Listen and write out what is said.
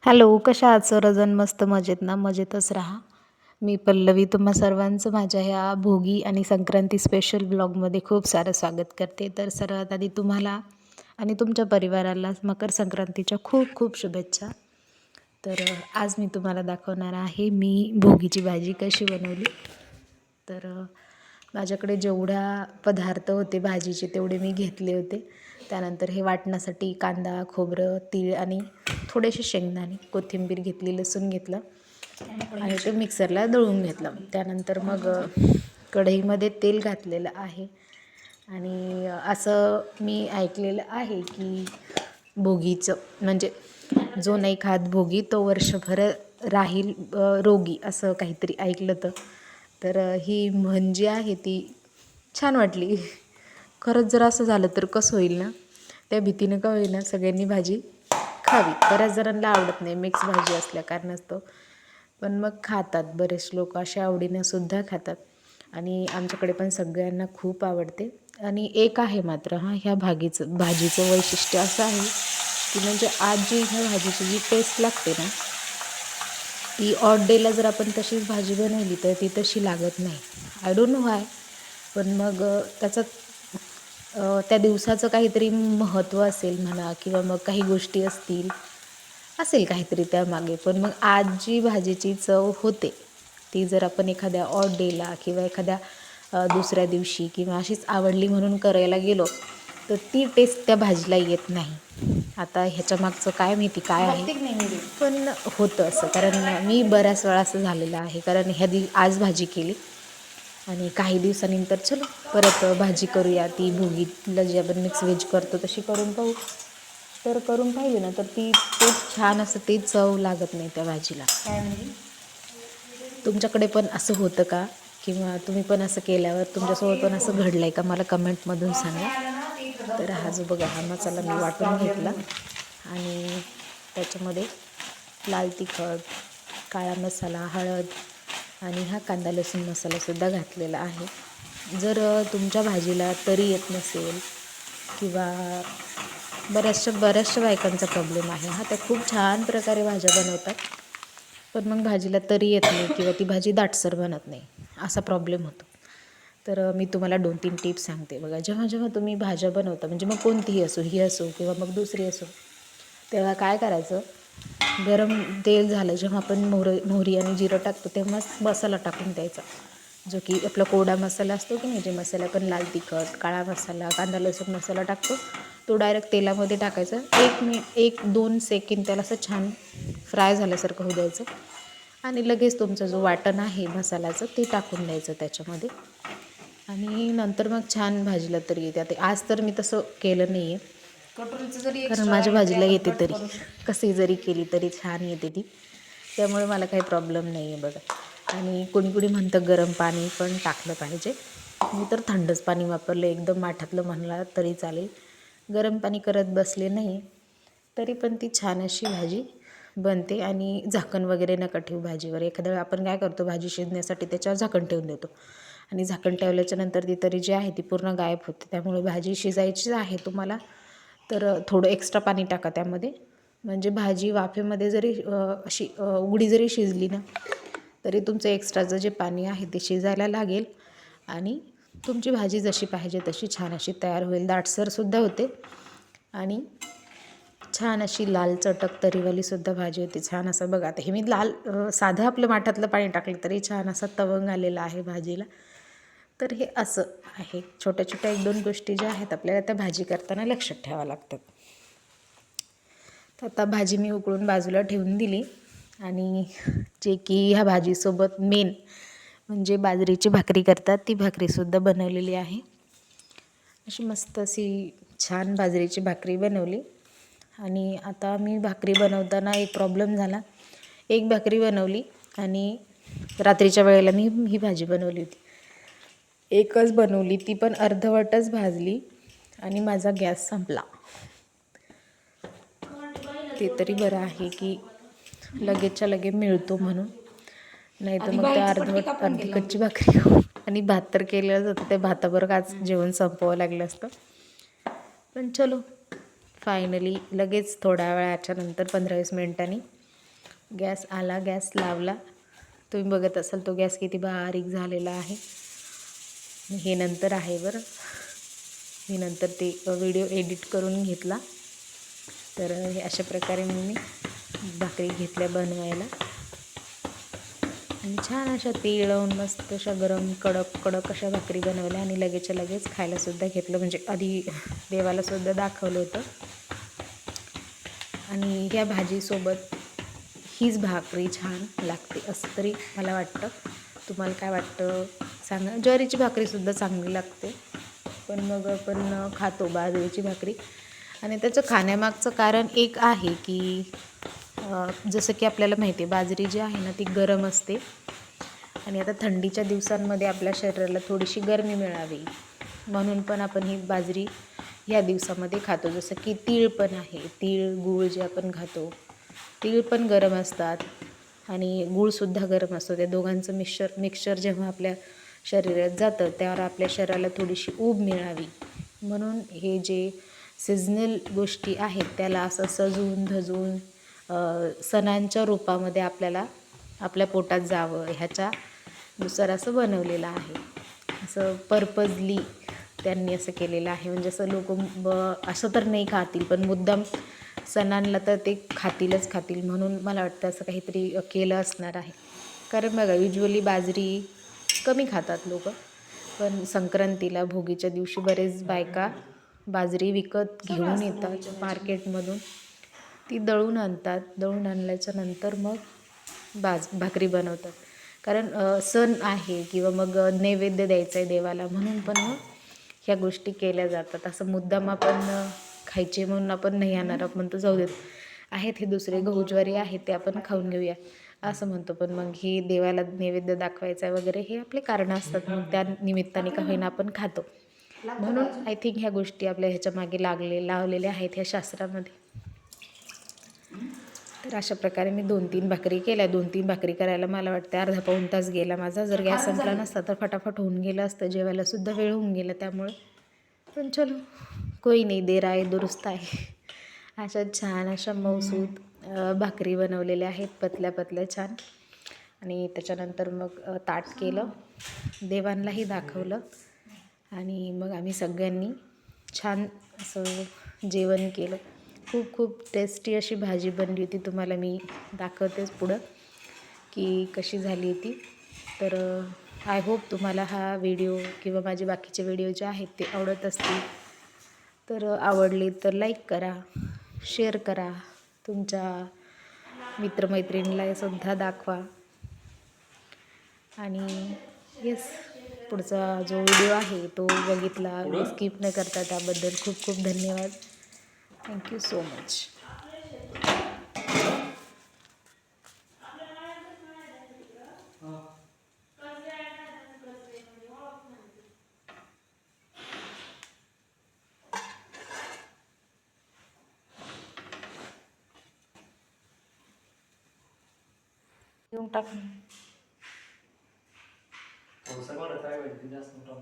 Hello, कशा आहात सर्वजण? मस्त मजेत ना? मजेतच राहा. मी पल्लवी तुम्हा सर्वांचं माझ्या ह्या भोगी आणि संक्रांती स्पेशल ब्लॉगमध्ये खूप सारं स्वागत करते. तर सर्वात आधी तुम्हाला आणि तुमच्या परिवाराला मकर संक्रांतीच्या खूप खूप शुभेच्छा. तर आज मी तुम्हाला दाखवणार आहे मी भोगीची भाजी कशी बनवली. तर माझ्याकडे जेवढ्या पदार्थ होते भाजीचे तेवढे मी घेतले होते. त्यानंतर हे वाटण्यासाठी कांदा, खोबरं, तीळ आणि थोडेसे शेंगदाणे, कोथिंबीर घेतली, लसूण घेतलं आणि ते मिक्सरला दळून घेतलं. त्यानंतर मग कढईमध्ये तेल घातलेलं आहे आणि असं मी ऐकलेलं आहे की भोगीचं म्हणजे जो नाही खात भोगी तो वर्षभर राहील रोगी, असं काहीतरी ऐकलं तर ही म्हण जी आहे ती छान वाटली. खरंच जर असं झालं तर कसं होईल ना, त्या भीतीनं का होईना सगळ्यांनी भाजी खावी. बऱ्याच जणांना आवडत नाही मिक्स भाजी असल्या कारणास्तव, पण मग खातात बरेच लोक, अशा आवडीनं सुद्धा खातात आणि आमच्याकडे पण सगळ्यांना खूप आवडते. आणि एक आहे मात्र ह्या भाजीचं वैशिष्ट्य असं आहे की म्हणजे आज जी ह्या भाजीची जी टेस्ट लागते ना, ती ऑड डेला जर आपण तशीच भाजी बनवली तर ती तशी लागत नाही. आय डोंट नो व्हाय, पण मग त्याचं त्या दिवसाचं काहीतरी महत्त्व असेल म्हणा, किंवा मग काही गोष्टी असतील, असेल काहीतरी त्यामागे. पण मग आज जी भाजीची चव होते ती जर आपण एखाद्या ऑड डेला किंवा एखाद्या दुसऱ्या दिवशी किंवा अशीच आवडली म्हणून करायला गेलो तर ती टेस्ट त्या भाजीला येत नाही. आता ह्याच्या मागचं काय माहिती काय आहे, पण होतं असं. कारण मी बऱ्याच वेळा असं झालेलं आहे. कारण आज भाजी केली आणि काही दिवसानंतर चलो परत भाजी करूया, ती भोगीला जी आपण मिक्स व्हेज करतो तशी करून पाहू. तर करून पाहिली ना तर ती छान असं ते चव लागत नाही त्या भाजीला. काय म्हणजे तुमच्याकडे पण असं होतं का, किंवा तुम्ही पण असं केल्यावर तुमच्यासोबत पण असं घडलं आहे का? मला कमेंटमधून सांगा. तर हा जो बघा हा मसाला मी वाटून घेतला आणि त्याच्यामध्ये लाल तिखट, काळा मसाला, हळद आणि हा कांदा लसूण मसालासुद्धा घातलेला आहे. जर तुमच्या भाजीला तरी येत नसेल किंवा बऱ्याचशा बायकांचा प्रॉब्लेम आहे हा, त्या खूप छान प्रकारे भाज्या बनवतात पण मग भाजीला तरी येत नाही किंवा ती भाजी दाटसर बनत नाही, असा प्रॉब्लेम होतो. तर मी तुम्हाला 2-3 टिप्स सांगते बघा. जेव्हा तुम्ही भाज्या बनवता, म्हणजे मग कोणतीही असो, ही असो किंवा मग दुसरी असो, तेव्हा काय करायचं, गरम तेल झालं जेव्हा आपण मोहरी आणि जिरं टाकतो तेव्हाच मसाला टाकून द्यायचा, जो की आपला कोरडा मसाला असतो की नाही, जे मसाला आपण लाल तिखट, काळा मसाला, कांदा लसूण मसाला टाकतो तो डायरेक्ट तेलामध्ये टाकायचा. 1-2 सेकंद त्याला असं छान फ्राय झाल्यासारखं होऊ द्यायचं आणि लगेच तुमचा जो वाटण आहे मसाल्याचं ते टाकून द्यायचं त्याच्यामध्ये आणि नंतर मग छान भाजीला तरी येते. आज तर मी तसं केलं नाही आहे, कारण माझ्या भाजीला येते तरी, कशी जरी केली तरी छान येते ती, त्यामुळे मला काही प्रॉब्लेम नाही आहे बघा. आणि कोणी म्हणतं गरम पाणी पण टाकलं पाहिजे. मी तर थंडच पाणी वापरलं, एकदम माठातलं म्हणला तरी चालेल, गरम पाणी करत बसले नाही, तरी पण ती छान अशी भाजी बनते. आणि झाकण वगैरे नका ठेवू भाजीवर. एखाद्या वेळा आपण काय करतो, भाजी शिजण्यासाठी त्याच्यावर झाकण ठेवून देतो आणि झाकण ठेवल्याच्या नंतर ती तरी जी आहे ती पूर्ण गायब होते. त्यामुळे भाजी शिजायची आहे तुम्हाला तर थोडं एक्स्ट्रा पाणी टाका त्यामध्ये, म्हणजे भाजी वाफेमध्ये जरी अशी उघडी जरी शिजली ना तरी तुमचं एक्स्ट्राचं जे पाणी आहे ते शिजायला लागेल आणि तुमची भाजी जशी पाहिजे तशी छान अशी तयार होईल. दाटसरसुद्धा होते आणि छान अशी लाल चटक तरीवालीसुद्धा भाजी होती. छान असं बघा, आता हे मी साधं आपलं माठातलं पाणी टाकलं तरी छान असा तवंग आलेला आहे भाजीला. तर हे असं आहे, छोट्या 1-2 गोष्टी ज्या आहेत आपल्याला त्या भाजी करताना लक्षात ठेवाव्या लागतात. तर आता भाजी मी उकळून बाजूला ठेवून दिली आणि जे की ह्या भाजीसोबत मेन म्हणजे बाजरीची भाकरी करतात, ती भाकरीसुद्धा बनवलेली आहे. अशी मस्त अशी छान बाजरीची भाकरी बनवली. आणि आता मी भाकरी बनवताना एक प्रॉब्लेम झाला, एक भाकरी बनवली आणि रात्रीच्या वेळेला मी ही भाजी बनवली होती, एकच बनवली, ती पण अर्धवटच भाजली आणि माझा गॅस संपला. ते तरी बरं आहे की लगेचच्या लगे मिळतो म्हणून, नाही तर मग त्या अर्धी कच्ची भाकरी आणि भात तर केलेलंच होतं, त्या भाताबरोबर आज जेवण संपवावं लागलं असतं. पण चलो फायनली लगेच थोड्या वेळाच्या नंतर 15-20 मिनिटांनी गॅस आला, गॅस लावला. तुम्ही बघत असाल तो गॅस किती बारीक झालेला आहे. हे नंतर आहे बरं, मी नंतर ते व्हिडिओ एडिट करून घेतला. तर हे अशा प्रकारे मी भाकरी घेतल्या बनवायला आणि छान अशा तीळ लावून मस्त अशा गरम कडक कडक अशा भाकरी बनवल्या आणि लगेचच्या लगेच खायलासुद्धा घेतलं. म्हणजे आधी देवालासुद्धा दाखवलं होतं. आणि ह्या भाजीसोबत हीच भाकरी छान लागते असं तरी मला वाटतं. तुम्हाला काय वाटतं सांगा. ज्वारीची भाकरीसुद्धा चांगली लागते, पण मग आपण खातो बाजरीची भाकरी. आणि त्याचं खाण्यामागचं कारण एक आहे की जसं की आपल्याला माहिती आहे बाजरी जी आहे ना ती गरम असते आणि आता थंडीच्या दिवसांमध्ये आपल्या शरीराला थोडीशी गरमी मिळावी म्हणून पण आपण ही बाजरी ह्या दिवसामध्ये खातो. जसं की तीळ पण आहे, तीळ गूळ जे आपण खातो, तीळ पण गरम असतात आणि गूळसुद्धा गरम असतो. त्या दोघांचं मिक्सचर जेव्हा आपल्या शरीरात जातं त्यावर आपल्या शरीराला थोडीशी ऊब मिळावी म्हणून हे जे सिजनल गोष्टी आहेत त्याला असं सजवून धजवून सणांच्या रूपामध्ये आपल्याला आपल्या पोटात जावं ह्याच्यानुसार असं बनवलेलं आहे. असं पर्पजली त्यांनी असं केलेलं आहे. म्हणजे असं लोक असं तर नाही खातील, पण मुद्दाम सणांना तर ते खातील म्हणून मला वाटतं असं काहीतरी केलं असणार आहे. कारण बघा युज्युअली बाजरी कमी खातात लोक, पण संक्रांतीला भोगीच्या दिवशी बरेच बायका बाजरी विकत घेऊन येतात मार्केटमधून. ती दळून आणतात. दळून आणल्याच्या नंतर मग भाकरी बनवतात. कारण सण आहे किंवा मग नैवेद्य द्यायचा आहे देवाला म्हणून पण मग ह्या गोष्टी केल्या जातात. असं मुद्दाम आपण खायचे म्हणून आपण नाही आणणार, आपण म्हणतो जाऊ देत आहेत हे दुसरे गहू ज्वारी आहेत ते आपण खाऊन घेऊया असं म्हणतो. पण मग ही देवाला नैवेद्य दाखवायचा वगैरे हे आपले कारणं असतात. मग त्या निमित्ताने का होईना आपण खातो. म्हणून आय थिंक ह्या गोष्टी आपल्या ह्याच्या मागे लावलेल्या आहेत ह्या शास्त्रामध्ये. तर अशा प्रकारे मी 2-3 भाकरी केल्या. 2-3 भाकरी करायला मला वाटतं अर्धा पाऊण तास गेला माझा. जर गॅस संपला नसता तर फटाफट होऊन गेलं असतं. जेवायलासुद्धा वेळ होऊन गेला त्यामुळे. पण चलो कोई नाही, देर आए दुरुस्त आहे. अशा छान अशा मऊसूद भाकरी बनवलेल्या आहेत, पतल्या पतल्या छान. आणि त्याच्यानंतर मग ताट केलं, देवांनाही दाखवलं आणि मग आम्ही सगळ्यांनी छान असं जेवण केलं. खूप खूप टेस्टी अशी भाजी बनली होती. तुम्हाला मी दाखवतेच पुढं की कशी झाली होती. तर आय होप तुम्हाला हा व्हिडिओ किंवा माझे बाकीचे व्हिडिओ जे आहेत ते आवडत असतील. तर आवडली तर लाईक करा, शेअर करा, तुमच्या मित्रमैत्रिणीला सुद्धा दाखवा. आणि येस, पुढचा जो व्हिडिओ आहे तो बघितला, स्किप न करता त्याबद्दल खूप खूप धन्यवाद. Thank you so much. येऊन टाक. थोडंसं बरं काय माहिती जास्त मोठा